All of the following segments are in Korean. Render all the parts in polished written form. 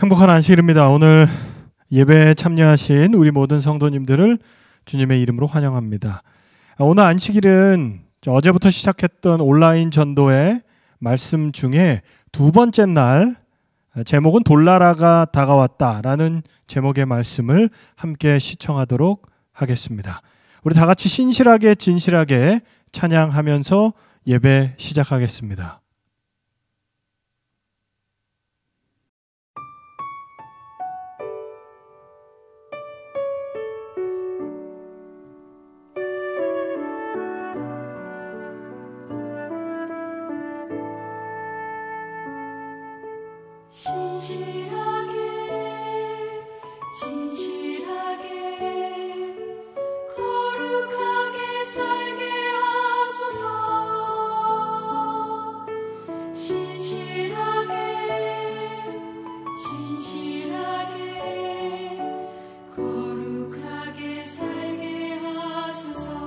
행복한 안식일입니다. 오늘 예배에 참여하신 우리 모든 성도님들을 주님의 이름으로 환영합니다. 오늘 안식일은 어제부터 시작했던 온라인 전도의 말씀 중에 두 번째 날, 제목은 돌나라가 다가왔다라는 제목의 말씀을 함께 시청하도록 하겠습니다. 우리 다 같이 신실하게 진실하게 찬양하면서 예배 시작하겠습니다. 진실하게 진실하게 거룩하게 살게 하소서. 진실하게 진실하게 거룩하게 살게 하소서.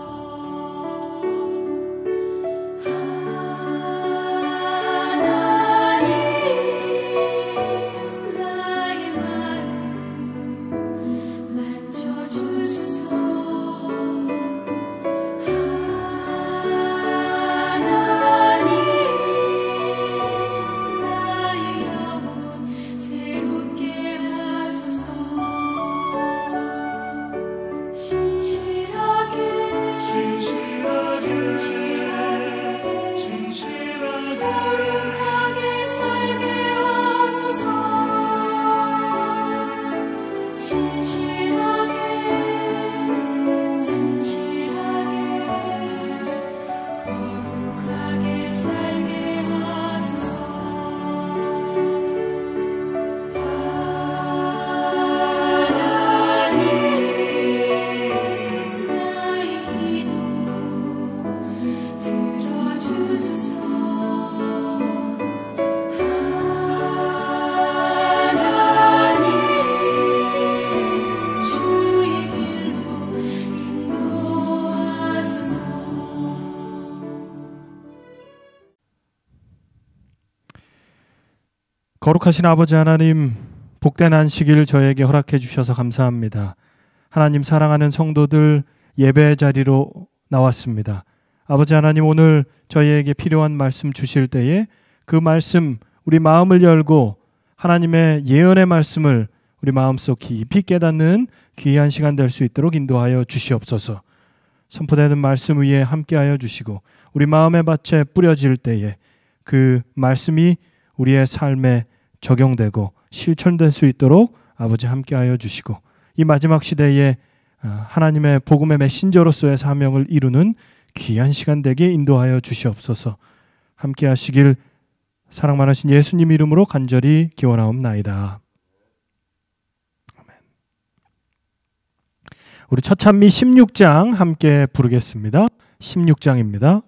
거룩하신 아버지 하나님, 복된 안식일 저에게 허락해 주셔서 감사합니다. 하나님, 사랑하는 성도들 예배 자리로 나왔습니다. 아버지 하나님, 오늘 저희에게 필요한 말씀 주실 때에 그 말씀, 우리 마음을 열고 하나님의 예언의 말씀을 우리 마음속 깊이 깨닫는 귀한 시간 될 수 있도록 인도하여 주시옵소서. 선포되는 말씀 위에 함께하여 주시고 우리 마음의 밭에 뿌려질 때에 그 말씀이 우리의 삶에 적용되고 실천될 수 있도록 아버지 함께하여 주시고, 이 마지막 시대에 하나님의 복음의 메신저로서의 사명을 이루는 귀한 시간 되게 인도하여 주시옵소서. 함께하시길 사랑 많으신 예수님 이름으로 간절히 기원하옵나이다. 아멘. 우리 첫 찬미 16장 함께 부르겠습니다. 16장입니다.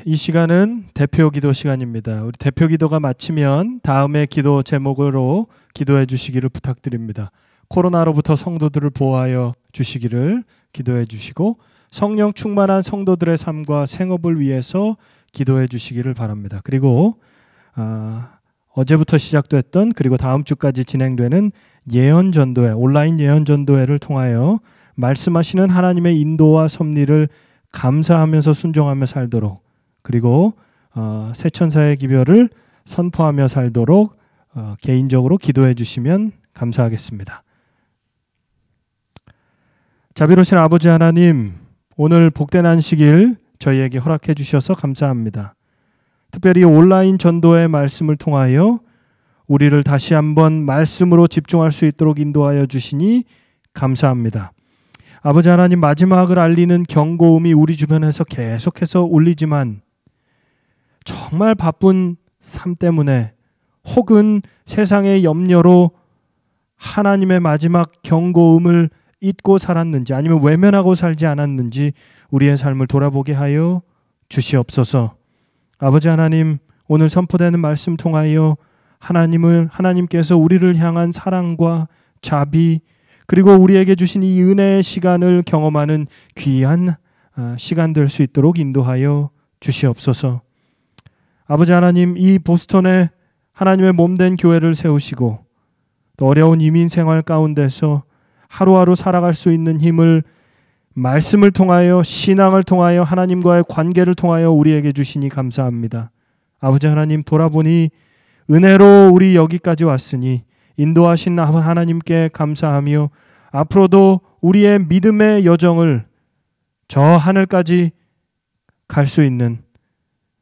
이 시간은 대표 기도 시간입니다. 우리 대표 기도가 마치면 다음의 기도 제목으로 기도해 주시기를 부탁드립니다. 코로나로부터 성도들을 보호하여 주시기를 기도해 주시고 성령 충만한 성도들의 삶과 생업을 위해서 기도해 주시기를 바랍니다. 그리고 어제부터 시작됐던 그리고 다음 주까지 진행되는 예언전도회, 온라인 예언전도회를 통하여 말씀하시는 하나님의 인도와 섭리를 감사하면서 순종하며 살도록, 그리고 새천사의 기별을 선포하며 살도록 개인적으로 기도해 주시면 감사하겠습니다. 자비로우신 아버지 하나님, 오늘 복된 안식일 저희에게 허락해 주셔서 감사합니다. 특별히 온라인 전도의 말씀을 통하여 우리를 다시 한번 말씀으로 집중할 수 있도록 인도하여 주시니 감사합니다. 아버지 하나님, 마지막을 알리는 경고음이 우리 주변에서 계속해서 울리지만 정말 바쁜 삶 때문에 혹은 세상의 염려로 하나님의 마지막 경고음을 잊고 살았는지 아니면 외면하고 살지 않았는지 우리의 삶을 돌아보게 하여 주시옵소서. 아버지 하나님, 오늘 선포되는 말씀 통하여 하나님께서 우리를 향한 사랑과 자비, 그리고 우리에게 주신 이 은혜의 시간을 경험하는 귀한 시간 될 수 있도록 인도하여 주시옵소서. 아버지 하나님, 이 보스턴에 하나님의 몸된 교회를 세우시고 또 어려운 이민 생활 가운데서 하루하루 살아갈 수 있는 힘을 말씀을 통하여, 신앙을 통하여, 하나님과의 관계를 통하여 우리에게 주시니 감사합니다. 아버지 하나님, 돌아보니 은혜로 우리 여기까지 왔으니 인도하신 하나님께 감사하며 앞으로도 우리의 믿음의 여정을 저 하늘까지 갈 수 있는,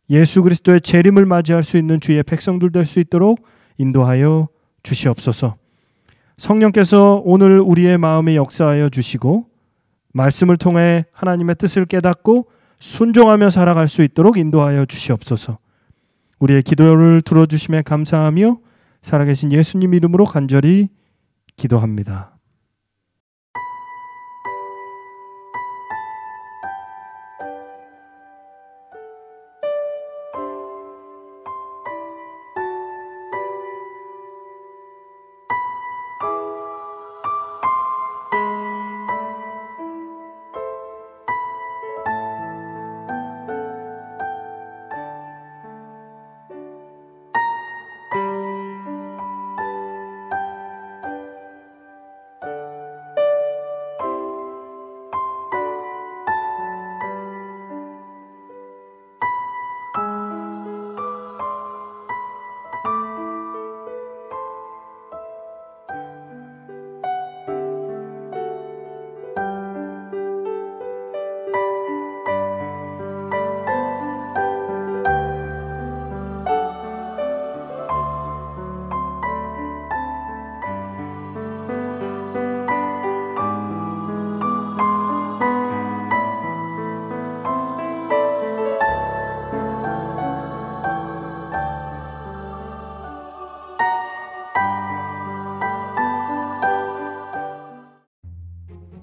예수 그리스도의 재림을 맞이할 수 있는 주의 백성들 될 수 있도록 인도하여 주시옵소서. 성령께서 오늘 우리의 마음에 역사하여 주시고 말씀을 통해 하나님의 뜻을 깨닫고 순종하며 살아갈 수 있도록 인도하여 주시옵소서. 우리의 기도를 들어주심에 감사하며 살아계신 예수님 이름으로 간절히 기도합니다.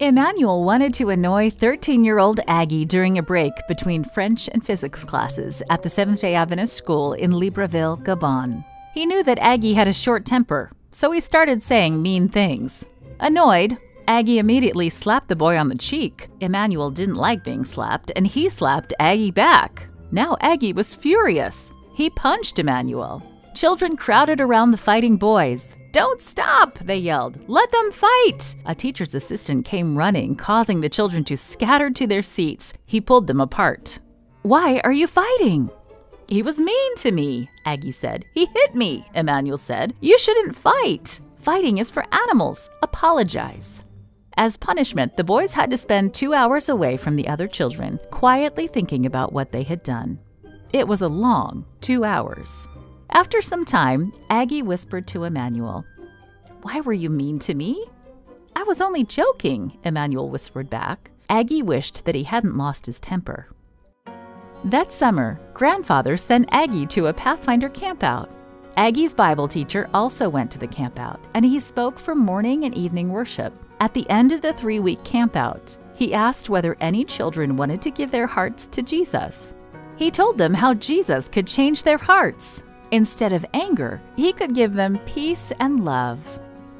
Emmanuel wanted to annoy 13-year-old Aggie during a break between French and physics classes at the Seventh-day Adventist school in Libreville, Gabon. He knew that Aggie had a short temper, so he started saying mean things. Annoyed, Aggie immediately slapped the boy on the cheek. Emmanuel didn't like being slapped, and he slapped Aggie back. Now Aggie was furious. He punched Emmanuel. Children crowded around the fighting boys. "Don't stop!" they yelled. "Let them fight!" A teacher's assistant came running, causing the children to scatter to their seats. He pulled them apart. "Why are you fighting?" "He was mean to me," Aggie said. "He hit me," Emmanuel said. "You shouldn't fight. Fighting is for animals. Apologize." As punishment, the boys had to spend 2 hours away from the other children, quietly thinking about what they had done. It was a long 2 hours. After some time, Aggie whispered to Emmanuel, "Why were you mean to me?" "I was only joking," Emmanuel whispered back. Aggie wished that he hadn't lost his temper. That summer, Grandfather sent Aggie to a Pathfinder campout. Aggie's Bible teacher also went to the campout, and he spoke for morning and evening worship. At the end of the 3-week campout, he asked whether any children wanted to give their hearts to Jesus. He told them how Jesus could change their hearts. Instead of anger, he could give them peace and love.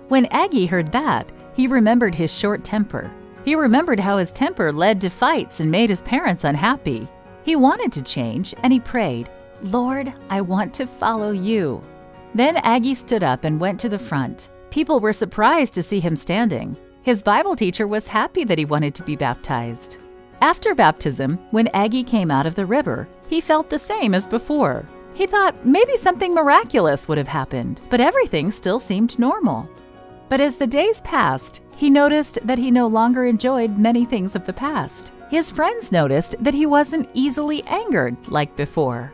When Aggie heard that, he remembered his short temper. He remembered how his temper led to fights and made his parents unhappy. He wanted to change, and he prayed, "Lord, I want to follow you." Then Aggie stood up and went to the front. People were surprised to see him standing. His Bible teacher was happy that he wanted to be baptized. After baptism, when Aggie came out of the river, he felt the same as before. He thought maybe something miraculous would have happened, but everything still seemed normal. But as the days passed, he noticed that he no longer enjoyed many things of the past. His friends noticed that he wasn't easily angered like before.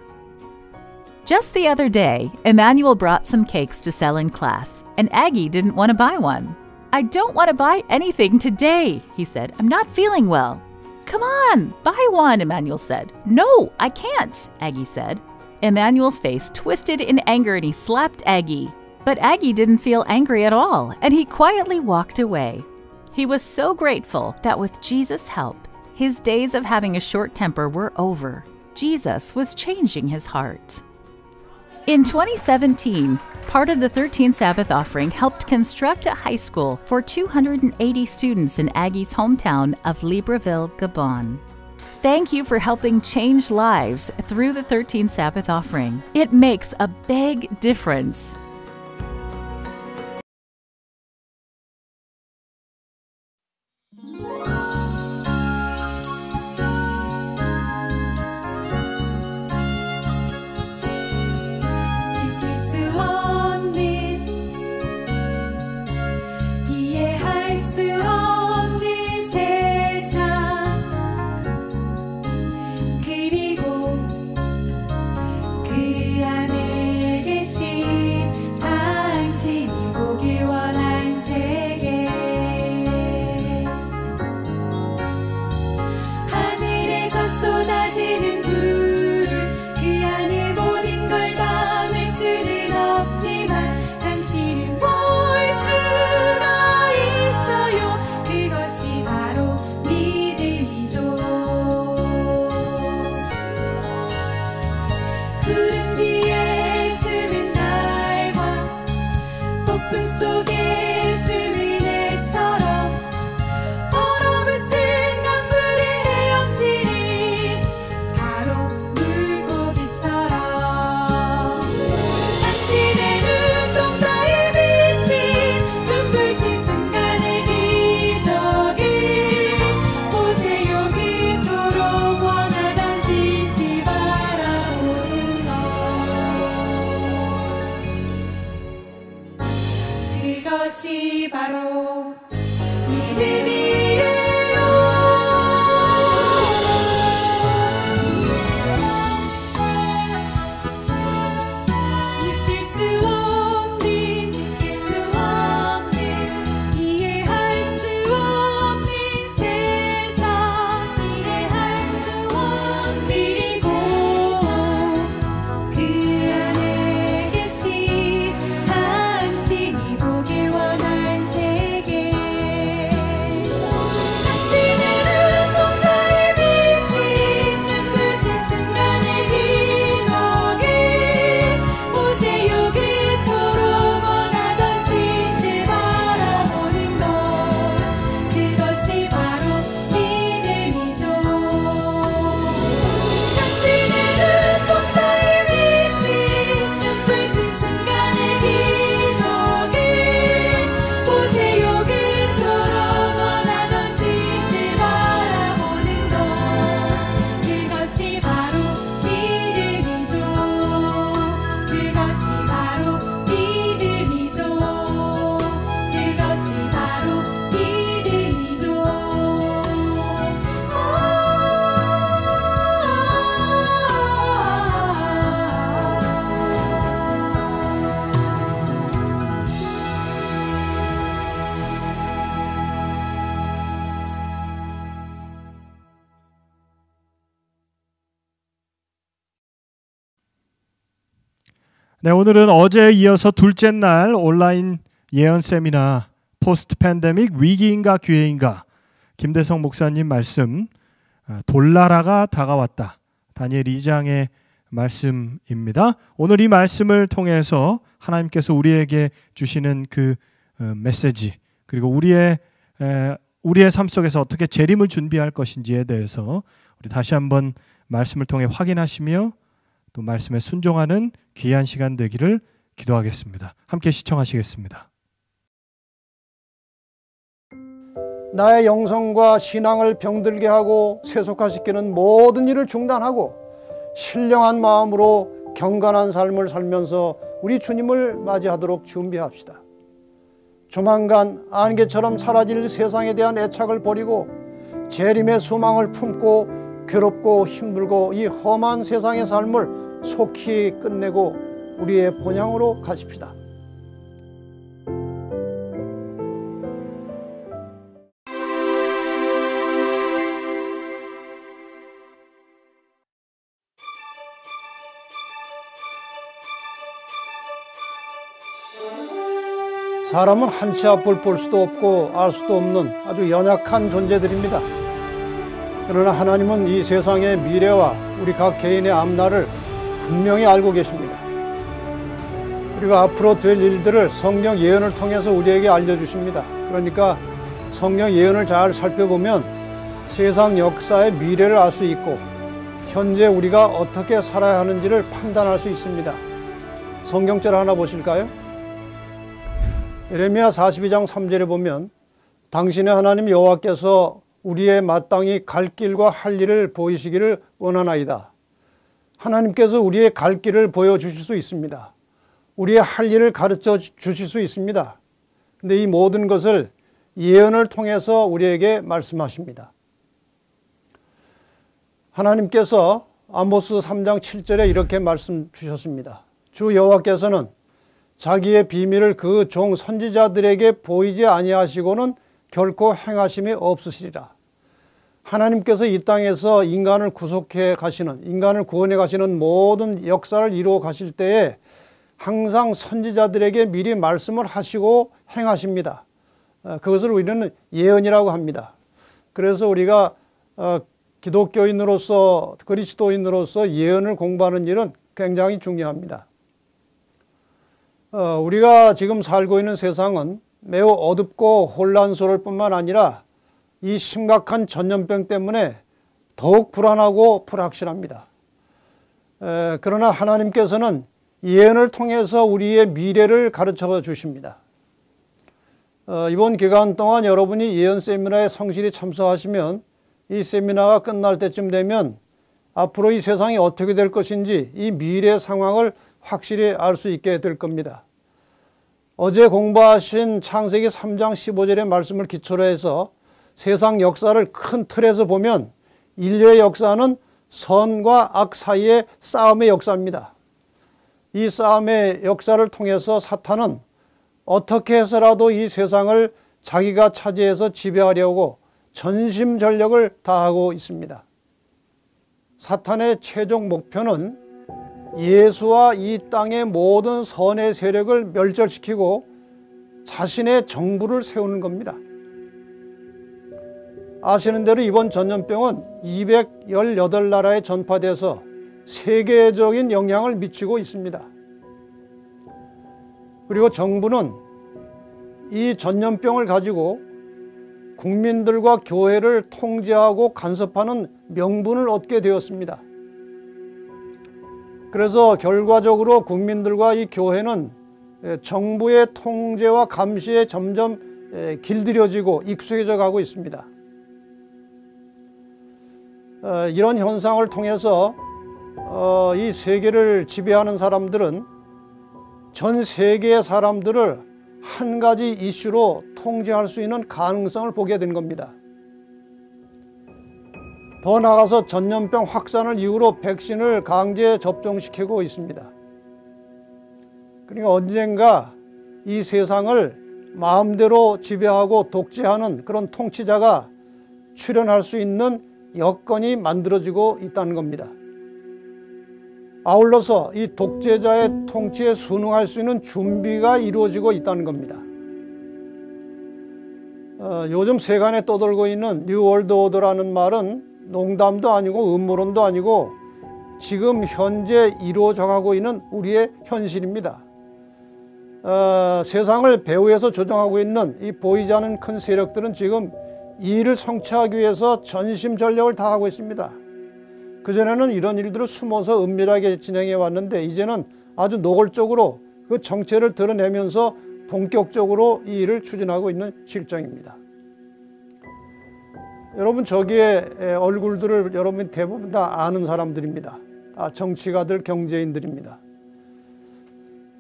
Just the other day, Emmanuel brought some cakes to sell in class, and Aggie didn't want to buy one. "I don't want to buy anything today," he said. "I'm not feeling well." "Come on, buy one," Emmanuel said. "No, I can't," Aggie said. Emmanuel's face twisted in anger and he slapped Aggie. But Aggie didn't feel angry at all, and he quietly walked away. He was so grateful that with Jesus' help, his days of having a short temper were over. Jesus was changing his heart. In 2017, part of the 13th Sabbath offering helped construct a high school for 280 students in Aggie's hometown of Libreville, Gabon. Thank you for helping change lives through the 13th Sabbath offering. It makes a big difference. 느낄 수 없는 이해할 수 없는 세상 그리고 그 안에 계신 당신이 보길 원한 세계 하늘에서 쏟아지는 불 그 안에 모든 걸 담을 수는 없지만 당신은 볼 수가 있어요. 그것이 바로 믿음이죠. 구름 뒤에 숨은 달과 폭풍 속에 숨은 애처럼 얼어붙은 강물을 헤엄치는 바로 물고기처럼 당신의 눈동자에 비친 눈부신 순간의 기적을 보세요. 그토록 원하던 짓을 바라보는 것 그것이 바로 믿음이에요. 느낄 수 없는 이해할 수 없는 세상 이해할 수 없는 그리고 그 안에 계신 당신이 보길 원한 세계 당신의 눈동자에 비친 눈부신 순간의 기적을 보세요. 그토록 원하던 짓을 바라보는 것 그것이 바로 믿음이죠. 당신의 눈동자에 비친 눈부신 순간의 기적을 보세요. 그토록 원하던 짓을 바라보는 것 그것이 바로 믿음이죠. 그것이 바로 믿음이죠. 그것이 바로 믿음이죠. 네, 오늘은 어제에 이어서 둘째 날 온라인 예언 세미나 포스트 팬데믹 위기인가 기회인가 김대성 목사님 말씀 돌나라가 다가왔다. 다니엘 2장의 말씀입니다. 오늘 이 말씀을 통해서 하나님께서 우리에게 주시는 그 메시지, 그리고 우리의 삶 속에서 어떻게 재림을 준비할 것인지에 대해서 우리 다시 한번 말씀을 통해 확인하시며 또 말씀에 순종하는 귀한 시간 되기를 기도하겠습니다. 함께 시청하시겠습니다. 나의 영성과 신앙을 병들게 하고 세속화시키는 모든 일을 중단하고 신령한 마음으로 경건한 삶을 살면서 우리 주님을 맞이하도록 준비합시다. 조만간 안개처럼 사라질 세상에 대한 애착을 버리고 재림의 소망을 품고 괴롭고 힘들고 이 험한 세상의 삶을 속히 끝내고 우리의 본향으로 가십시다. 사람은 한 치 앞을 볼 수도 없고 알 수도 없는 아주 연약한 존재들입니다. 그러나 하나님은 이 세상의 미래와 우리 각 개인의 앞날을 분명히 알고 계십니다. 그리고 앞으로 될 일들을 성경 예언을 통해서 우리에게 알려주십니다. 그러니까 성경 예언을 잘 살펴보면 세상 역사의 미래를 알 수 있고 현재 우리가 어떻게 살아야 하는지를 판단할 수 있습니다. 성경절 하나 보실까요? 예레미야 42장 3절에 보면 당신의 하나님 여호와께서 우리의 마땅히 갈 길과 할 일을 보이시기를 원하나이다. 하나님께서 우리의 갈 길을 보여주실 수 있습니다. 우리의 할 일을 가르쳐 주실 수 있습니다. 근데 이 모든 것을 예언을 통해서 우리에게 말씀하십니다. 하나님께서 아모스 3장 7절에 이렇게 말씀 주셨습니다. 주 여호와께서는 자기의 비밀을 그 종 선지자들에게 보이지 아니하시고는 결코 행하심이 없으시리라. 하나님께서 이 땅에서 인간을 구속해 가시는, 인간을 구원해 가시는 모든 역사를 이루어 가실 때에 항상 선지자들에게 미리 말씀을 하시고 행하십니다. 그것을 우리는 예언이라고 합니다. 그래서 우리가 기독교인으로서, 그리스도인으로서 예언을 공부하는 일은 굉장히 중요합니다. 우리가 지금 살고 있는 세상은 매우 어둡고 혼란스러울 뿐만 아니라 이 심각한 전염병 때문에 더욱 불안하고 불확실합니다. 그러나 하나님께서는 예언을 통해서 우리의 미래를 가르쳐 주십니다. 이번 기간 동안 여러분이 예언 세미나에 성실히 참석하시면 이 세미나가 끝날 때쯤 되면 앞으로 이 세상이 어떻게 될 것인지 이 미래 상황을 확실히 알 수 있게 될 겁니다. 어제 공부하신 창세기 3장 15절의 말씀을 기초로 해서 세상 역사를 큰 틀에서 보면 인류의 역사는 선과 악 사이의 싸움의 역사입니다. 이 싸움의 역사를 통해서 사탄은 어떻게 해서라도 이 세상을 자기가 차지해서 지배하려고 전심전력을 다하고 있습니다. 사탄의 최종 목표는 예수와 이 땅의 모든 선의 세력을 멸절시키고 자신의 정부를 세우는 겁니다. 아시는 대로 이번 전염병은 218나라에 전파돼서 세계적인 영향을 미치고 있습니다. 그리고 정부는 이 전염병을 가지고 국민들과 교회를 통제하고 간섭하는 명분을 얻게 되었습니다. 그래서 결과적으로 국민들과 이 교회는 정부의 통제와 감시에 점점 길들여지고 익숙해져 가고 있습니다. 이런 현상을 통해서 이 세계를 지배하는 사람들은 전 세계의 사람들을 한 가지 이슈로 통제할 수 있는 가능성을 보게 된 겁니다. 더 나아가서 전염병 확산을 이유로 백신을 강제 접종시키고 있습니다. 그러니까 언젠가 이 세상을 마음대로 지배하고 독재하는 그런 통치자가 출현할 수 있는 여건이 만들어지고 있다는 겁니다. 아울러서 이 독재자의 통치에 순응할 수 있는 준비가 이루어지고 있다는 겁니다. 요즘 세간에 떠돌고 있는 뉴 월드 오더라는 말은 농담도 아니고 음모론도 아니고 지금 현재 이루어져가고 있는 우리의 현실입니다. 세상을 배후에서 조종하고 있는 이 보이지 않는 큰 세력들은 지금 이 일을 성취하기 위해서 전심전력을 다하고 있습니다. 그전에는 이런 일들을 숨어서 은밀하게 진행해 왔는데 이제는 아주 노골적으로 그 정체를 드러내면서 본격적으로 이 일을 추진하고 있는 실정입니다. 여러분, 저기에 얼굴들을 여러분 대부분 다 아는 사람들입니다. 다 정치가들, 경제인들입니다.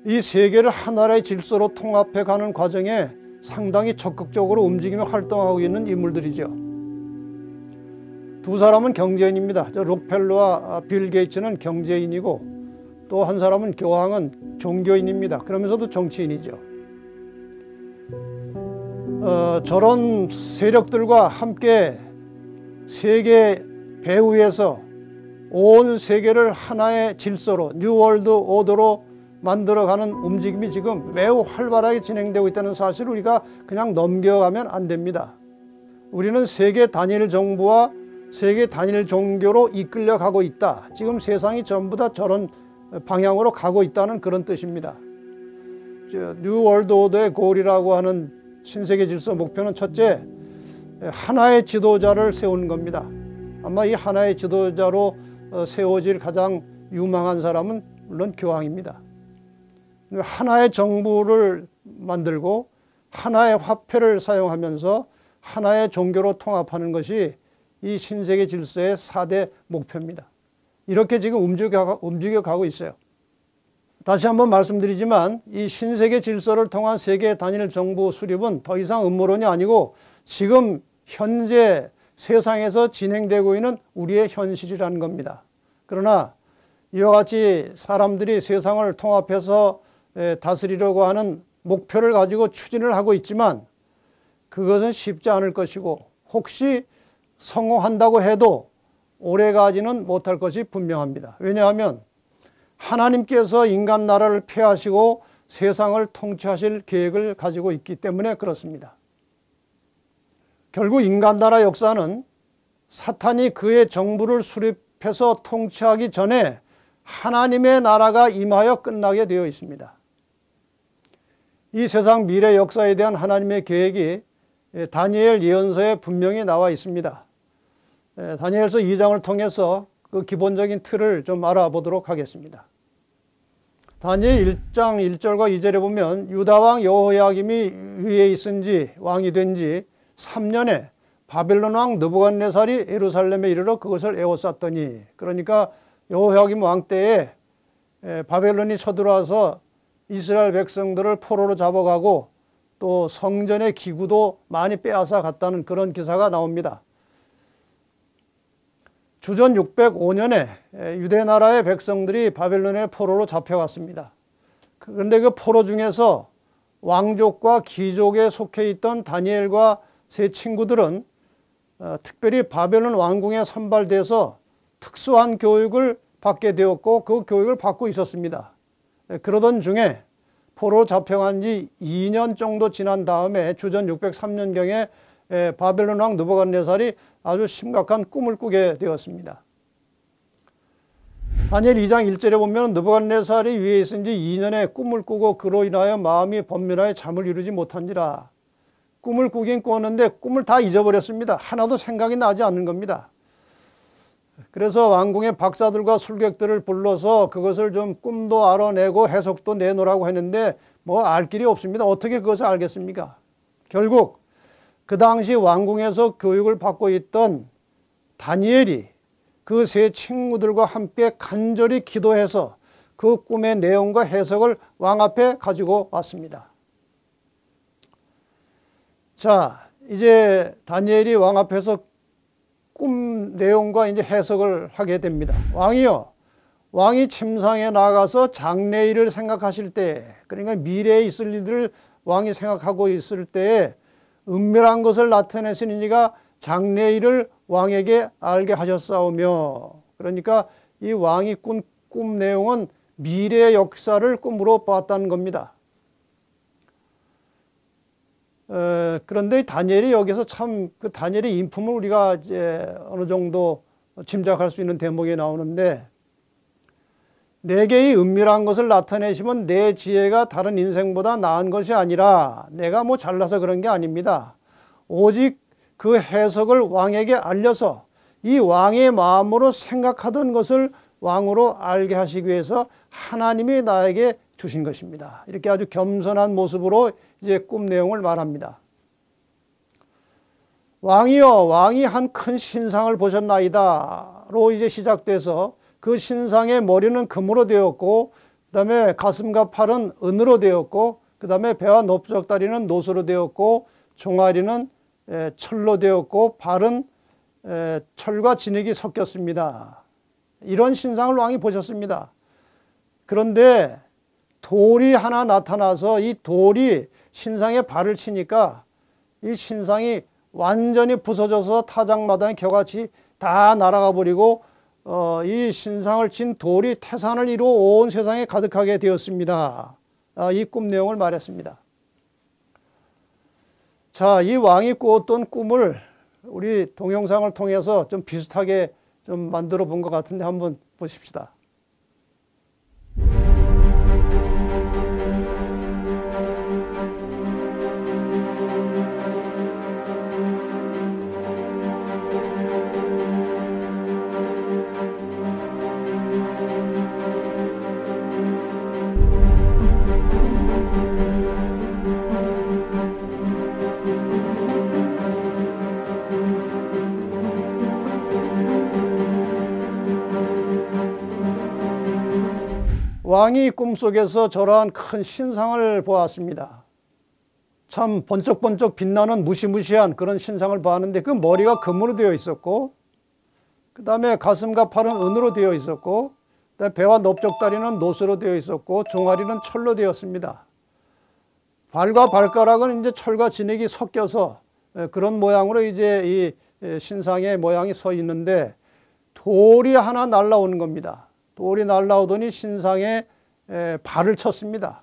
이 세계를 하나의 질서로 통합해 가는 과정에 상당히 적극적으로 움직이며 활동하고 있는 인물들이죠. 두 사람은 경제인입니다. 록펠러와 빌 게이츠는 경제인이고 또 한 사람은 교황은 종교인입니다. 그러면서도 정치인이죠. 저런 세력들과 함께 세계 배후에서 온 세계를 하나의 질서로 뉴월드 오더로 만들어가는 움직임이 지금 매우 활발하게 진행되고 있다는 사실을 우리가 그냥 넘겨가면 안 됩니다. 우리는 세계 단일 정부와 세계 단일 종교로 이끌려가고 있다. 지금 세상이 전부 다 저런 방향으로 가고 있다는 그런 뜻입니다. 뉴월드 오더의 골이라고 하는 신세계 질서 목표는 첫째, 하나의 지도자를 세우는 겁니다. 아마 이 하나의 지도자로 세워질 가장 유망한 사람은 물론 교황입니다. 하나의 정부를 만들고 하나의 화폐를 사용하면서 하나의 종교로 통합하는 것이 이 신세계 질서의 4대 목표입니다. 이렇게 지금 움직여가고 있어요. 다시 한번 말씀드리지만 이 신세계 질서를 통한 세계 단일 정부 수립은 더 이상 음모론이 아니고 지금 현재 세상에서 진행되고 있는 우리의 현실이라는 겁니다. 그러나 이와 같이 사람들이 세상을 통합해서 다스리려고 하는 목표를 가지고 추진을 하고 있지만 그것은 쉽지 않을 것이고 혹시 성공한다고 해도 오래가지는 못할 것이 분명합니다. 왜냐하면 하나님께서 인간 나라를 폐하시고 세상을 통치하실 계획을 가지고 있기 때문에 그렇습니다. 결국 인간 나라 역사는 사탄이 그의 정부를 수립해서 통치하기 전에 하나님의 나라가 임하여 끝나게 되어 있습니다. 이 세상 미래 역사에 대한 하나님의 계획이 다니엘 예언서에 분명히 나와 있습니다. 다니엘서 2장을 통해서 그 기본적인 틀을 좀 알아보도록 하겠습니다. 다니엘 1장 1절과 2절에 보면 유다 왕 여호야김이 위에 있은 지 왕이 된 지 3년에 바벨론 왕 느부갓네살이 예루살렘에 이르러 그것을 에워쌌더니, 그러니까 여호야김 왕 때에 바벨론이 쳐들어와서 이스라엘 백성들을 포로로 잡아가고 또 성전의 기구도 많이 빼앗아 갔다는 그런 기사가 나옵니다. 주전 605년에 유대 나라의 백성들이 바벨론의 포로로 잡혀갔습니다. 그런데 그 포로 중에서 왕족과 귀족에 속해 있던 다니엘과 세 친구들은 특별히 바벨론 왕궁에 선발돼서 특수한 교육을 받게 되었고 그 교육을 받고 있었습니다. 그러던 중에 포로 잡혀간 지 2년 정도 지난 다음에 주전 603년경에 바벨론 왕 느부갓네살이 아주 심각한 꿈을 꾸게 되었습니다. 다니엘 2장 1절에 보면 느부갓네살이 위에 있은 지 2년에 꿈을 꾸고 그로 인하여 마음이 번민하여 잠을 이루지 못한지라. 꿈을 꾸긴 꿨는데 꿈을 다 잊어버렸습니다. 하나도 생각이 나지 않는 겁니다. 그래서 왕궁의 박사들과 술객들을 불러서 그것을 좀 꿈도 알아내고 해석도 내놓으라고 했는데 뭐 알 길이 없습니다. 어떻게 그것을 알겠습니까? 결국 그 당시 왕궁에서 교육을 받고 있던 다니엘이 그 세 친구들과 함께 간절히 기도해서 그 꿈의 내용과 해석을 왕 앞에 가지고 왔습니다. 자, 이제 다니엘이 왕 앞에서 꿈 내용과 이제 해석을 하게 됩니다. 왕이요, 왕이 침상에 나가서 장래일을 생각하실 때, 그러니까 미래에 있을 일들을 왕이 생각하고 있을 때에 은밀한 것을 나타내시는 이가 장래일을 왕에게 알게 하셨사오며, 그러니까 이 왕이 꾼 꿈 내용은 미래의 역사를 꿈으로 봤다는 겁니다. 그런데 다니엘이 여기서 참 그 다니엘의 인품을 우리가 이제 어느 정도 짐작할 수 있는 대목이 나오는데, 내게 이 은밀한 것을 나타내시면 내 지혜가 다른 인생보다 나은 것이 아니라 내가 뭐 잘나서 그런 게 아닙니다. 오직 그 해석을 왕에게 알려서 이 왕의 마음으로 생각하던 것을 왕으로 알게 하시기 위해서 하나님이 나에게 주신 것입니다. 이렇게 아주 겸손한 모습으로 이제 꿈 내용을 말합니다. 왕이여, 왕이 한 큰 신상을 보셨나이다로 이제 시작돼서 그 신상의 머리는 금으로 되었고, 그 다음에 가슴과 팔은 은으로 되었고, 그 다음에 배와 넓적다리는 노소로 되었고, 종아리는 철로 되었고, 발은 철과 진흙이 섞였습니다. 이런 신상을 왕이 보셨습니다. 그런데 돌이 하나 나타나서 이 돌이 신상에 발을 치니까 이 신상이 완전히 부서져서 타작마당에 겨같이 다 날아가 버리고 이 신상을 친 돌이 태산을 이루어 온 세상에 가득하게 되었습니다. 이 꿈 내용을 말했습니다. 자, 이 왕이 꾸었던 꿈을 우리 동영상을 통해서 좀 비슷하게 좀 만들어 본 것 같은데 한번 보십시다. 왕이 꿈속에서 저러한 큰 신상을 보았습니다. 참 번쩍번쩍 빛나는 무시무시한 그런 신상을 보았는데 그 머리가 금으로 되어 있었고, 그 다음에 가슴과 팔은 은으로 되어 있었고, 그다음에 배와 넓적다리는 노소로 되어 있었고, 종아리는 철로 되었습니다. 발과 발가락은 이제 철과 진흙이 섞여서 그런 모양으로 이제 이 신상의 모양이 서 있는데 돌이 하나 날라오는 겁니다. 돌이 날라오더니 신상에 발을 쳤습니다.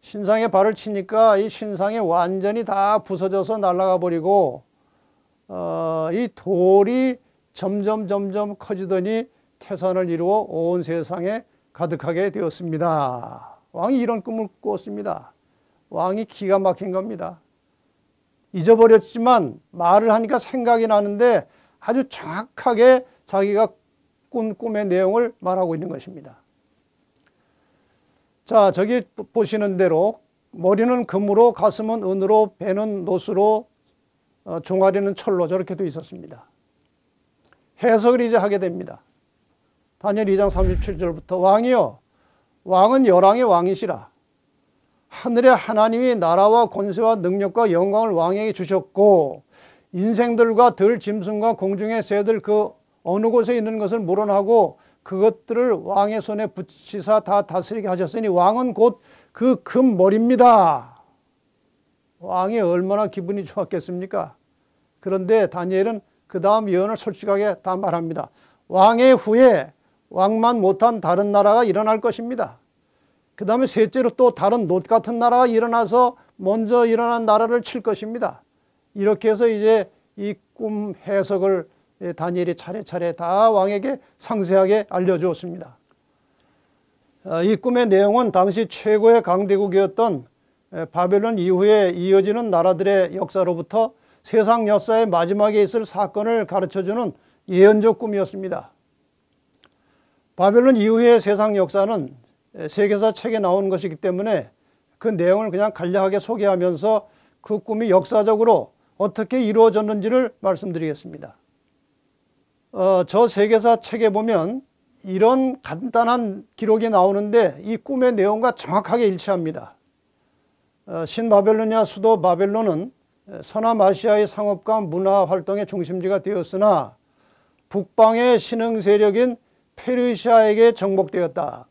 신상에 발을 치니까 이 신상이 완전히 다 부서져서 날아가 버리고 이 돌이 점점 커지더니 태산을 이루어 온 세상에 가득하게 되었습니다. 왕이 이런 꿈을 꾸었습니다. 왕이 기가 막힌 겁니다. 잊어버렸지만 말을 하니까 생각이 나는데 아주 정확하게 자기가 꾼 꿈의 내용을 말하고 있는 것입니다. 자, 저기 보시는 대로 머리는 금으로, 가슴은 은으로, 배는 노수로, 종아리는 철로 저렇게 되어 있었습니다. 해석을 이제 하게 됩니다. 다니엘 2장 37절부터 왕이여, 왕은 열왕의 왕이시라. 하늘의 하나님이 나라와 권세와 능력과 영광을 왕에게 주셨고 인생들과 들 짐승과 공중의 새들 그 어느 곳에 있는 것을 물어나고 그것들을 왕의 손에 붙이사 다 다스리게 하셨으니 왕은 곧 그 금머리입니다. 왕이 얼마나 기분이 좋았겠습니까? 그런데 다니엘은 그 다음 예언을 솔직하게 다 말합니다. 왕의 후에 왕만 못한 다른 나라가 일어날 것입니다. 그 다음에 셋째로 또 다른 놋 같은 나라가 일어나서 먼저 일어난 나라를 칠 것입니다. 이렇게 해서 이제 이 꿈 해석을 다니엘이 차례차례 다 왕에게 상세하게 알려주었습니다. 이 꿈의 내용은 당시 최고의 강대국이었던 바벨론 이후에 이어지는 나라들의 역사로부터 세상 역사의 마지막에 있을 사건을 가르쳐주는 예언적 꿈이었습니다. 바벨론 이후의 세상 역사는 세계사 책에 나온 것이기 때문에 그 내용을 그냥 간략하게 소개하면서 그 꿈이 역사적으로 어떻게 이루어졌는지를 말씀드리겠습니다. 저 세계사 책에 보면 이런 간단한 기록이 나오는데 이 꿈의 내용과 정확하게 일치합니다. 신바벨로니아 수도 바벨론은 서남아시아의 상업과 문화 활동의 중심지가 되었으나 북방의 신흥 세력인 페르시아에게 정복되었다.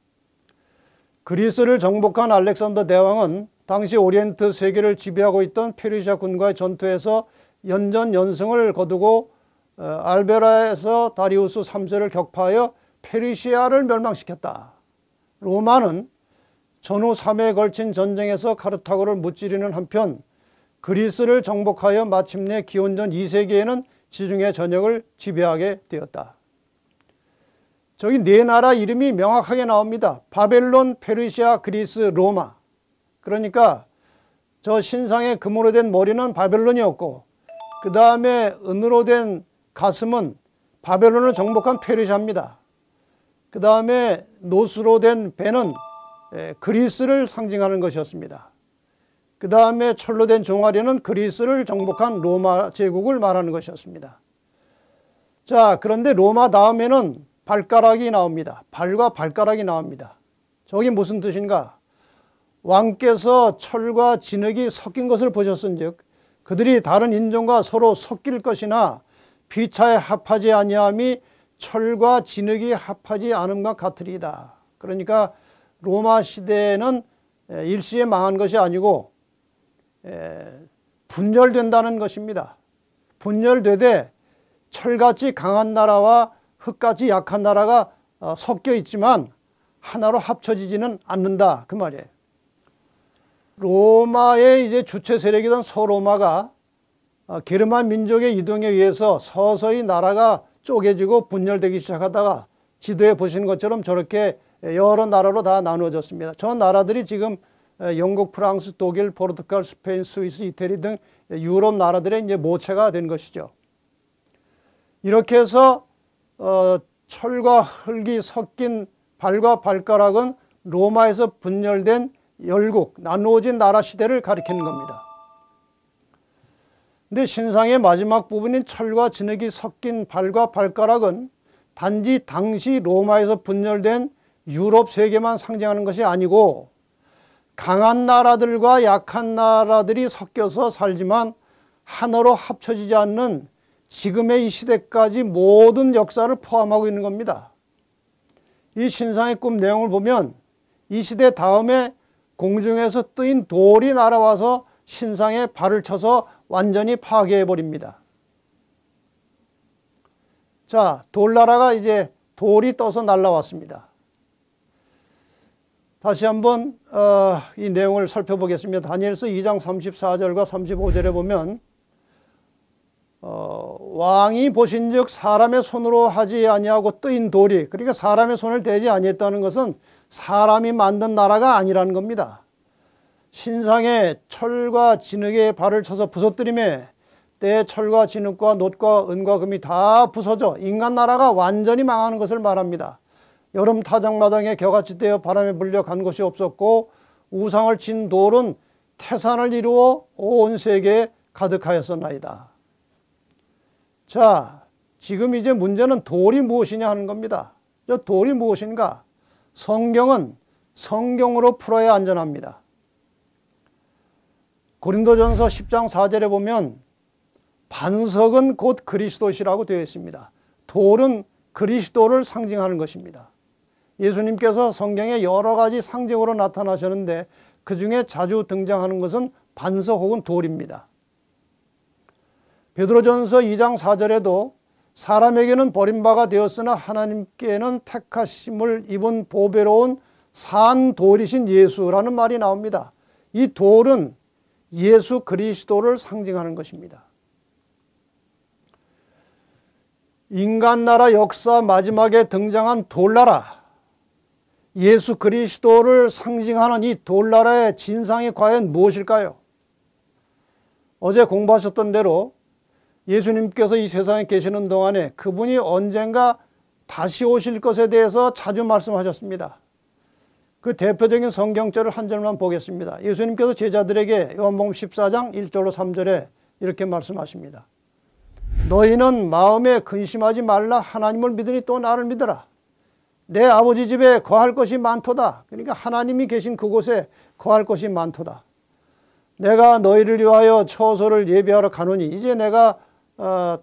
그리스를 정복한 알렉산더 대왕은 당시 오리엔트 세계를 지배하고 있던 페르시아 군과의 전투에서 연전연승을 거두고 알베라에서 다리우스 3세를 격파하여 페르시아를 멸망시켰다. 로마는 전후 3회에 걸친 전쟁에서 카르타고를 무찌르는 한편 그리스를 정복하여 마침내 기원전 2세기에는 지중해 전역을 지배하게 되었다. 저기 네 나라 이름이 명확하게 나옵니다. 바벨론, 페르시아, 그리스, 로마. 그러니까 저 신상의 금으로 된 머리는 바벨론이었고, 그 다음에 은으로 된 가슴은 바벨론을 정복한 페르시아입니다. 그 다음에 노수로 된 배는 그리스를 상징하는 것이었습니다. 그 다음에 철로 된 종아리는 그리스를 정복한 로마 제국을 말하는 것이었습니다. 자, 그런데 로마 다음에는 발가락이 나옵니다. 발과 발가락이 나옵니다. 저게 무슨 뜻인가? 왕께서 철과 진흙이 섞인 것을 보셨은즉 그들이 다른 인종과 서로 섞일 것이나 피차에 합하지 아니함이 철과 진흙이 합하지 않음과 같으리이다. 그러니까 로마 시대는 일시에 망한 것이 아니고 분열된다는 것입니다. 분열되되 철같이 강한 나라와 흙같이 약한 나라가 섞여 있지만 하나로 합쳐지지는 않는다, 그 말이에요. 로마의 이제 주체 세력이던 서로마가 게르만 민족의 이동에 의해서 서서히 나라가 쪼개지고 분열되기 시작하다가 지도에 보시는 것처럼 저렇게 여러 나라로 다 나누어졌습니다. 저 나라들이 지금 영국, 프랑스, 독일, 포르투갈, 스페인, 스위스, 이태리 등 유럽 나라들의 이제 모체가 된 것이죠. 이렇게 해서 철과 흙이 섞인 발과 발가락은 로마에서 분열된 열국, 나누어진 나라 시대를 가리키는 겁니다. 근데 신상의 마지막 부분인 철과 진흙이 섞인 발과 발가락은 단지 당시 로마에서 분열된 유럽 세계만 상징하는 것이 아니고 강한 나라들과 약한 나라들이 섞여서 살지만 하나로 합쳐지지 않는 지금의 이 시대까지 모든 역사를 포함하고 있는 겁니다. 이 신상의 꿈 내용을 보면 이 시대 다음에 공중에서 뜨인 돌이 날아와서 신상에 발을 쳐서 완전히 파괴해버립니다. 자, 돌나라가 이제 돌이 떠서 날아왔습니다. 다시 한번 이 내용을 살펴보겠습니다. 다니엘서 2장 34절과 35절에 보면 왕이 보신즉 사람의 손으로 하지 아니하고 뜨인 돌이, 그러니까 사람의 손을 대지 아니했다는 것은 사람이 만든 나라가 아니라는 겁니다. 신상에 철과 진흙에 발을 쳐서 부서뜨림에 때에 철과 진흙과 놋과 은과 금이 다 부서져 인간 나라가 완전히 망하는 것을 말합니다. 여름 타작마당에 겨같이 되어 바람에 불려 간 곳이 없었고 우상을 친 돌은 태산을 이루어 온 세계에 가득하였었나이다. 자, 지금 이제 문제는 돌이 무엇이냐 하는 겁니다. 저 돌이 무엇인가? 성경은 성경으로 풀어야 안전합니다. 고린도전서 10장 4절에 보면 반석은 곧 그리스도시라고 되어 있습니다. 돌은 그리스도를 상징하는 것입니다. 예수님께서 성경에 여러 가지 상징으로 나타나셨는데 그 중에 자주 등장하는 것은 반석 혹은 돌입니다. 베드로전서 2장 4절에도 사람에게는 버림바가 되었으나 하나님께는 택하심을 입은 보배로운 산 돌이신 예수라는 말이 나옵니다. 이 돌은 예수 그리스도를 상징하는 것입니다. 인간 나라 역사 마지막에 등장한 돌나라, 예수 그리스도를 상징하는 이 돌나라의 진상이 과연 무엇일까요? 어제 공부하셨던 대로 예수님께서 이 세상에 계시는 동안에 그분이 언젠가 다시 오실 것에 대해서 자주 말씀하셨습니다. 그 대표적인 성경절을 한 절만 보겠습니다. 예수님께서 제자들에게 요한복음 14장 1절로 3절에 이렇게 말씀하십니다. 너희는 마음에 근심하지 말라. 하나님을 믿으니 또 나를 믿어라. 내 아버지 집에 거할 것이 많도다. 그러니까 하나님이 계신 그곳에 거할 것이 많도다. 내가 너희를 위하여 처소를 예비하러 가노니 이제 내가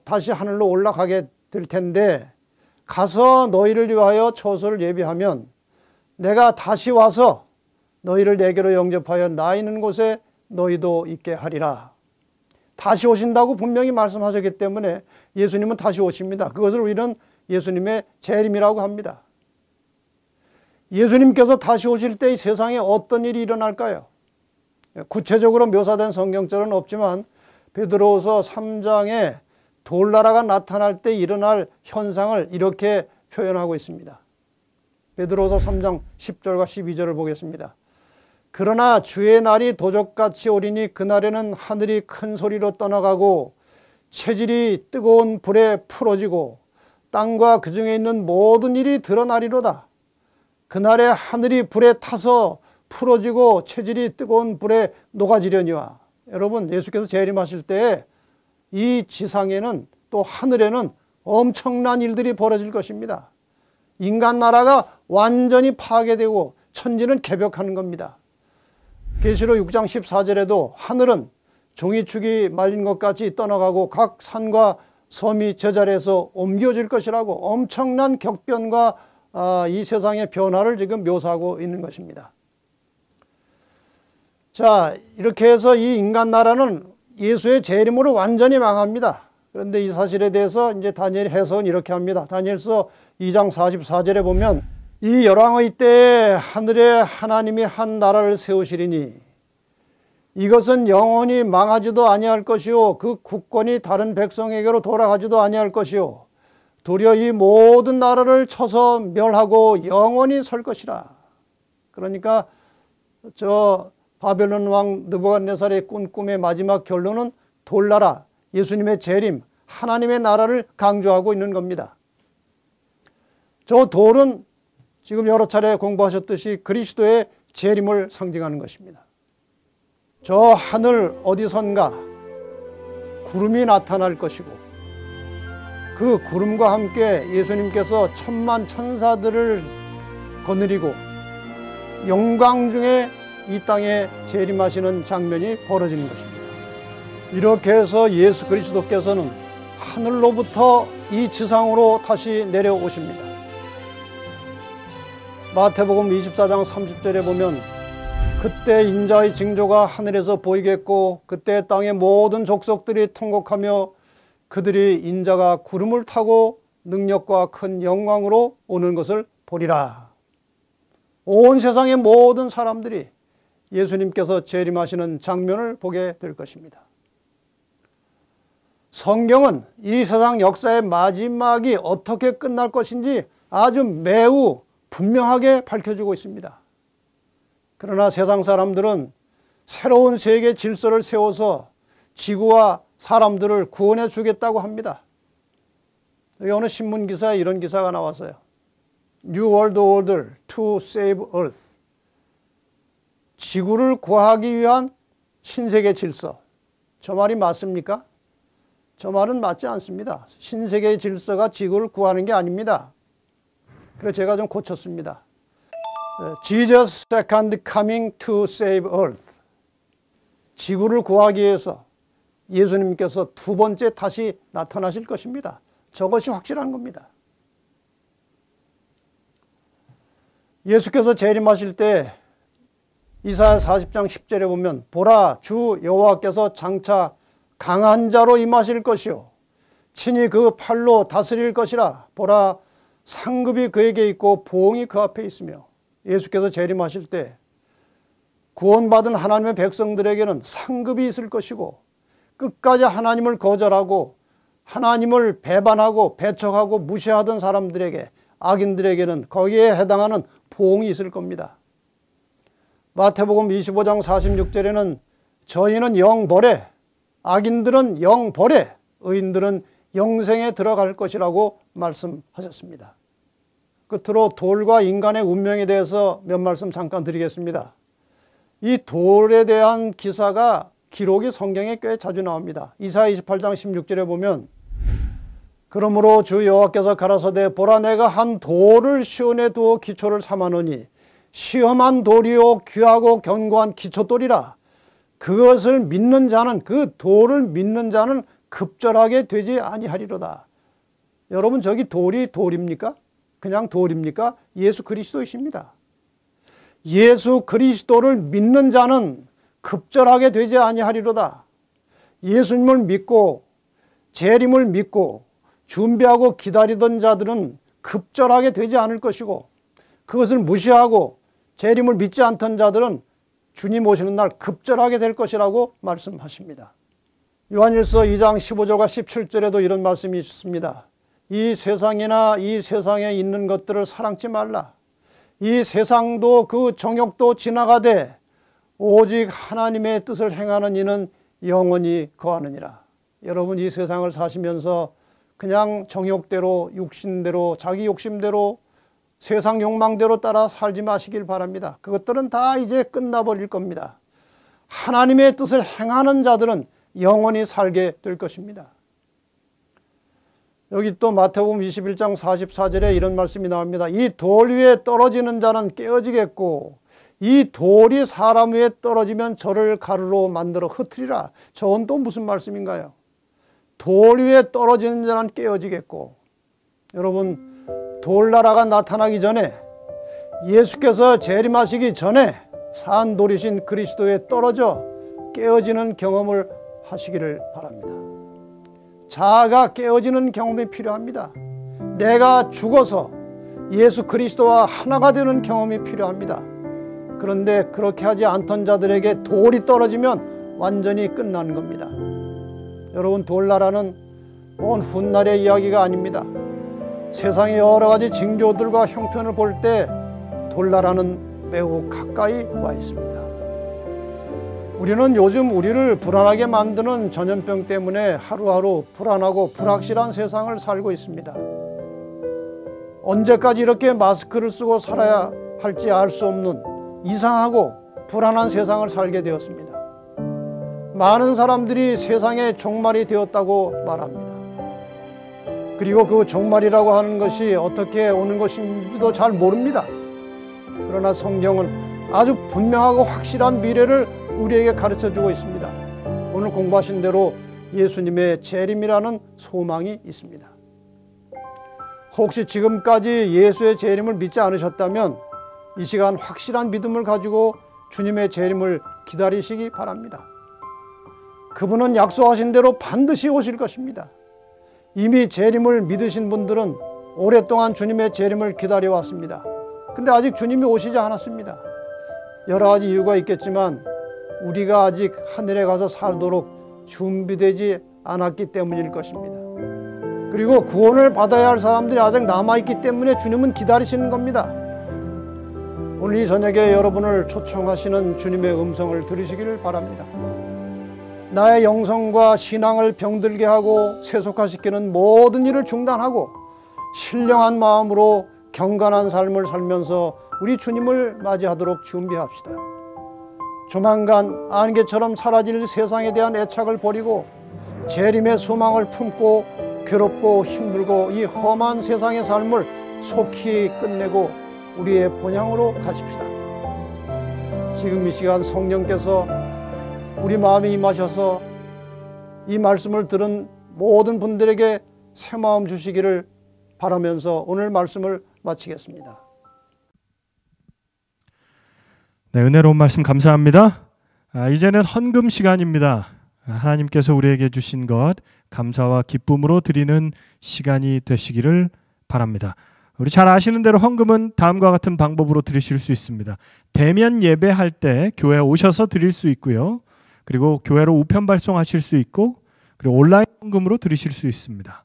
다시 하늘로 올라가게 될 텐데 가서 너희를 위하여 처소를 예비하면 내가 다시 와서 너희를 내게로 영접하여 나 있는 곳에 너희도 있게 하리라. 다시 오신다고 분명히 말씀하셨기 때문에 예수님은 다시 오십니다. 그것을 우리는 예수님의 재림이라고 합니다. 예수님께서 다시 오실 때 이 세상에 어떤 일이 일어날까요? 구체적으로 묘사된 성경절은 없지만 베드로후서 3장에 돌나라가 나타날 때 일어날 현상을 이렇게 표현하고 있습니다. 베드로서 3장 10절과 12절을 보겠습니다. 그러나 주의 날이 도적같이 오리니 그날에는 하늘이 큰 소리로 떠나가고 체질이 뜨거운 불에 풀어지고 땅과 그 중에 있는 모든 일이 드러나리로다. 그날에 하늘이 불에 타서 풀어지고 체질이 뜨거운 불에 녹아지려니와. 여러분, 예수께서 재림하실 때 이 지상에는 또 하늘에는 엄청난 일들이 벌어질 것입니다. 인간 나라가 완전히 파괴되고 천지는 개벽하는 겁니다. 계시록 6장 14절에도 하늘은 종이축이 말린 것 같이 떠나가고 각 산과 섬이 제자리에서 옮겨질 것이라고 엄청난 격변과 이 세상의 변화를 지금 묘사하고 있는 것입니다. 자, 이렇게 해서 이 인간 나라는 예수의 재림으로 완전히 망합니다. 그런데 이 사실에 대해서 이제 다니엘 해석은 이렇게 합니다. 다니엘서 2장 44절에 보면 이 열왕의 때에 하늘에 하나님이 한 나라를 세우시리니 이것은 영원히 망하지도 아니할 것이요 그 국권이 다른 백성에게로 돌아가지도 아니할 것이요 도리어 이 모든 나라를 쳐서 멸하고 영원히 설 것이라. 그러니까 저 바벨론 왕 느부갓네살의 꾼 꿈의 마지막 결론은 돌나라, 예수님의 재림, 하나님의 나라를 강조하고 있는 겁니다. 저 돌은 지금 여러 차례 공부하셨듯이 그리스도의 재림을 상징하는 것입니다. 저 하늘 어디선가 구름이 나타날 것이고 그 구름과 함께 예수님께서 천만 천사들을 거느리고 영광 중에 이 땅에 재림하시는 장면이 벌어지는 것입니다. 이렇게 해서 예수 그리스도께서는 하늘로부터 이 지상으로 다시 내려오십니다. 마태복음 24장 30절에 보면 그때 인자의 징조가 하늘에서 보이겠고 그때 땅의 모든 족속들이 통곡하며 그들이 인자가 구름을 타고 능력과 큰 영광으로 오는 것을 보리라. 온 세상의 모든 사람들이 예수님께서 재림하시는 장면을 보게 될 것입니다. 성경은 이 세상 역사의 마지막이 어떻게 끝날 것인지 아주 매우 분명하게 밝혀주고 있습니다. 그러나 세상 사람들은 새로운 세계 질서를 세워서 지구와 사람들을 구원해 주겠다고 합니다. 여기 어느 신문 기사에 이런 기사가 나왔어요. New World Order to Save Earth. 지구를 구하기 위한 신세계 질서. 저 말이 맞습니까? 저 말은 맞지 않습니다. 신세계 질서가 지구를 구하는 게 아닙니다. 그래서 제가 좀 고쳤습니다. Jesus second coming to save earth. 지구를 구하기 위해서 예수님께서 두 번째 다시 나타나실 것입니다. 저것이 확실한 겁니다. 예수께서 재림하실 때 이사야 40장 10절에 보면 보라 주 여호와께서 장차 강한 자로 임하실 것이요 친히 그 팔로 다스릴 것이라. 보라 상급이 그에게 있고 보응이 그 앞에 있으며. 예수께서 재림하실 때 구원받은 하나님의 백성들에게는 상급이 있을 것이고 끝까지 하나님을 거절하고 하나님을 배반하고 배척하고 무시하던 사람들에게 악인들에게는 거기에 해당하는 보응이 있을 겁니다. 마태복음 25장 46절에는 저희는 영벌에 악인들은 영벌에 의인들은 영생에 들어갈 것이라고 말씀하셨습니다. 끝으로 돌과 인간의 운명에 대해서 몇 말씀 잠깐 드리겠습니다. 이 돌에 대한 기사가 기록이 성경에 꽤 자주 나옵니다. 이사야 28장 16절에 보면 그러므로 주 여호와께서 가라사대 보라 내가 한 돌을 시온에 두어 기초를 삼아노니 시험한 돌이요 귀하고 견고한 기초돌이라. 그것을 믿는 자는 그 돌을 믿는 자는 급절하게 되지 아니하리로다. 여러분 저기 돌이 돌입니까? 그냥 돌입니까? 예수 그리스도이십니다. 예수 그리스도를 믿는 자는 급절하게 되지 아니하리로다. 예수님을 믿고 재림을 믿고 준비하고 기다리던 자들은 급절하게 되지 않을 것이고 그것을 무시하고 재림을 믿지 않던 자들은 주님 오시는 날 급절하게 될 것이라고 말씀하십니다. 요한일서 2장 15절과 17절에도 이런 말씀이 있습니다. 이 세상이나 이 세상에 있는 것들을 사랑치 말라. 이 세상도 그 정욕도 지나가되 오직 하나님의 뜻을 행하는 이는 영원히 거하느니라. 여러분, 이 세상을 사시면서 그냥 정욕대로, 육신대로, 자기 욕심대로, 세상 욕망대로 따라 살지 마시길 바랍니다. 그것들은 다 이제 끝나버릴 겁니다. 하나님의 뜻을 행하는 자들은 영원히 살게 될 것입니다. 여기 또 마태복음 21장 44절에 이런 말씀이 나옵니다. 이 돌 위에 떨어지는 자는 깨어지겠고 이 돌이 사람 위에 떨어지면 저를 가루로 만들어 흩으리라. 저건 또 무슨 말씀인가요? 돌 위에 떨어지는 자는 깨어지겠고, 여러분, 돌나라가 나타나기 전에, 예수께서 재림하시기 전에 산 돌이신 그리스도에 떨어져 깨어지는 경험을 하시기를 바랍니다. 자아가 깨어지는 경험이 필요합니다. 내가 죽어서 예수 그리스도와 하나가 되는 경험이 필요합니다. 그런데 그렇게 하지 않던 자들에게 돌이 떨어지면 완전히 끝나는 겁니다. 여러분, 돌나라는 먼 훗날의 이야기가 아닙니다. 세상의 여러 가지 징조들과 형편을 볼 때 돌나라는 매우 가까이 와 있습니다. 우리는 요즘 우리를 불안하게 만드는 전염병 때문에 하루하루 불안하고 불확실한 세상을 살고 있습니다. 언제까지 이렇게 마스크를 쓰고 살아야 할지 알 수 없는 이상하고 불안한 세상을 살게 되었습니다. 많은 사람들이 세상의 종말이 되었다고 말합니다. 그리고 그 종말이라고 하는 것이 어떻게 오는 것인지도 잘 모릅니다. 그러나 성경은 아주 분명하고 확실한 미래를 우리에게 가르쳐주고 있습니다. 오늘 공부하신 대로 예수님의 재림이라는 소망이 있습니다. 혹시 지금까지 예수의 재림을 믿지 않으셨다면 이 시간 확실한 믿음을 가지고 주님의 재림을 기다리시기 바랍니다. 그분은 약속하신 대로 반드시 오실 것입니다. 이미 재림을 믿으신 분들은 오랫동안 주님의 재림을 기다려왔습니다. 근데 아직 주님이 오시지 않았습니다. 여러 가지 이유가 있겠지만 우리가 아직 하늘에 가서 살도록 준비되지 않았기 때문일 것입니다. 그리고 구원을 받아야 할 사람들이 아직 남아있기 때문에 주님은 기다리시는 겁니다. 오늘 이 저녁에 여러분을 초청하시는 주님의 음성을 들으시기를 바랍니다. 나의 영성과 신앙을 병들게 하고 세속화시키는 모든 일을 중단하고 신령한 마음으로 경건한 삶을 살면서 우리 주님을 맞이하도록 준비합시다. 조만간 안개처럼 사라질 세상에 대한 애착을 버리고 재림의 소망을 품고 괴롭고 힘들고 이 험한 세상의 삶을 속히 끝내고 우리의 본향으로 가십시다. 지금 이 시간 성령께서 우리 마음에 임하셔서 이 말씀을 들은 모든 분들에게 새 마음 주시기를 바라면서 오늘 말씀을 마치겠습니다. 네, 은혜로운 말씀 감사합니다. 이제는 헌금 시간입니다. 하나님께서 우리에게 주신 것 감사와 기쁨으로 드리는 시간이 되시기를 바랍니다. 우리 잘 아시는 대로 헌금은 다음과 같은 방법으로 드리실 수 있습니다. 대면 예배할 때 교회에 오셔서 드릴 수 있고요. 그리고 교회로 우편 발송하실 수 있고, 그리고 온라인 헌금으로 드리실 수 있습니다.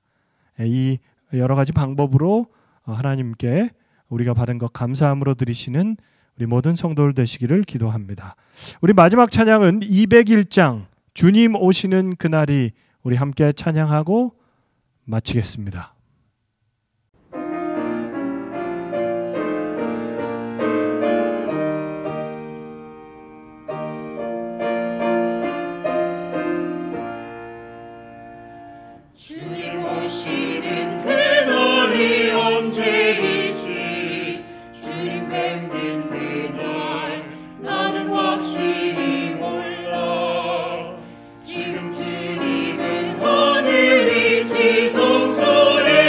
이 여러 가지 방법으로 하나님께 우리가 받은 것 감사함으로 드리시는 우리 모든 성도들 되시기를 기도합니다. 우리 마지막 찬양은 201장 주님 오시는 그날이 우리 함께 찬양하고 마치겠습니다. 주님 오시는 그날이 언제일지 주님 뵙는 그날 나는 확실히 몰라. 지금 주님은 하늘일지 성소에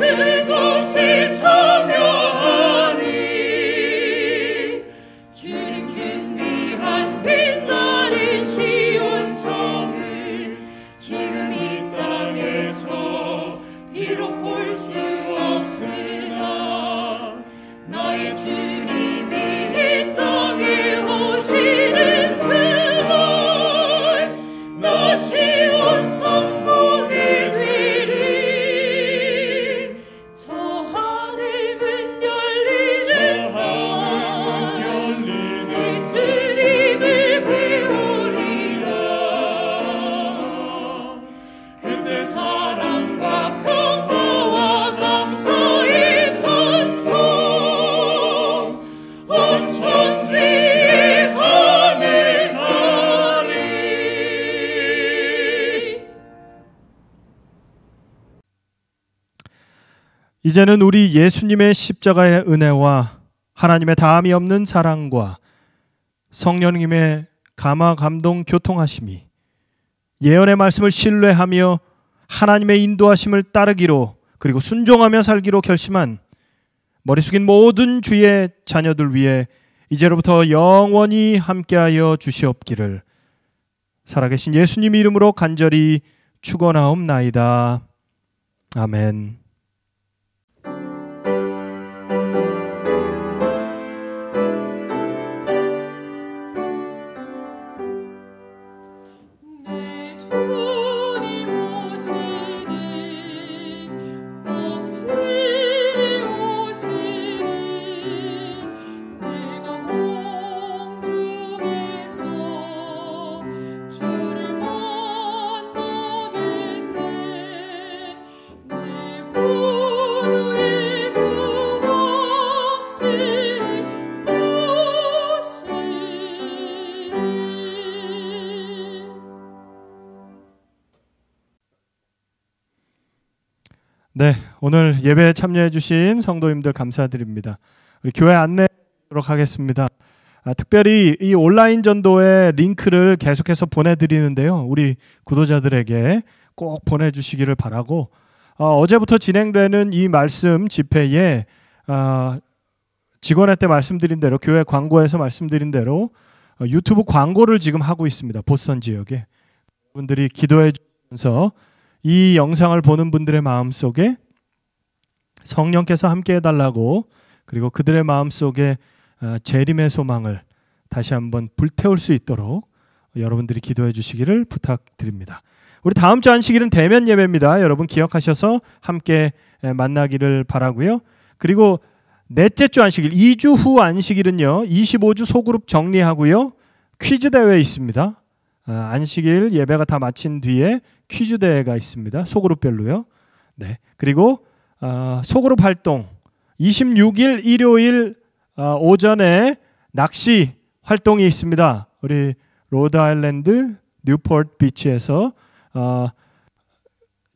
그곳에 참여하리. 주님 준비한 빛나는 지온성을 지금 이 땅에서 비록 볼 수 없으나 나의 주님이 이 땅에 오시는 그날 나 시온성 보게 되리. 저 하늘 문 열리는 날 이 주님을 배우리라. 그때 사랑과 평화와 감사의 찬송 온 천지에 강해하리. 이제는 우리 예수님의 십자가의 은혜와 하나님의 다함이 없는 사랑과 성령님의 감화 감동 교통하심이 예언의 말씀을 신뢰하며 하나님의 인도하심을 따르기로 그리고 순종하며 살기로 결심한 머리 숙인 모든 주의 자녀들 위해 이제로부터 영원히 함께하여 주시옵기를 살아계신 예수님 이름으로 간절히 축원하옵나이다. 아멘. 내 주님 오시리 확실히 오시리. 내가 공중에서 주를 만나겠네. 내 구주 예수 확실히 오시리. 네, 오늘 예배에 참여해 주신 성도님들 감사드립니다. 우리 교회 안내하도록 하겠습니다. 특별히 이 온라인 전도의 링크를 계속해서 보내드리는데요. 우리 구독자들에게 꼭 보내주시기를 바라고 어제부터 진행되는 이 말씀 집회에 직원회 때 말씀드린 대로 교회 광고에서 말씀드린 대로 유튜브 광고를 지금 하고 있습니다. 보스턴 지역에. 분들이 기도해 주면서 이 영상을 보는 분들의 마음속에 성령께서 함께 해달라고 그리고 그들의 마음속에 재림의 소망을 다시 한번 불태울 수 있도록 여러분들이 기도해 주시기를 부탁드립니다. 우리 다음 주 안식일은 대면 예배입니다. 여러분 기억하셔서 함께 만나기를 바라고요. 그리고 넷째 주 안식일, 2주 후 안식일은요. 25주 소그룹 정리하고요. 퀴즈 대회 있습니다. 안식일 예배가 다 마친 뒤에 퀴즈 대회가 있습니다. 소그룹별로요. 네. 그리고 소그룹 활동 26일 일요일 오전에 낚시 활동이 있습니다. 우리 로드아일랜드 뉴포트 비치에서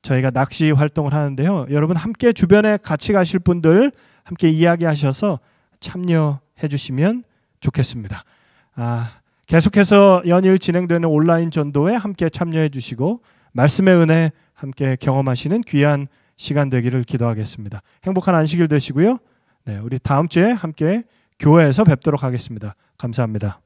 저희가 낚시 활동을 하는데요. 여러분 함께 주변에 같이 가실 분들 함께 이야기하셔서 참여해 주시면 좋겠습니다. 계속해서 연일 진행되는 온라인 전도에 함께 참여해 주시고 말씀의 은혜 함께 경험하시는 귀한 시간 되기를 기도하겠습니다. 행복한 안식일 되시고요. 네, 우리 다음 주에 함께 교회에서 뵙도록 하겠습니다. 감사합니다.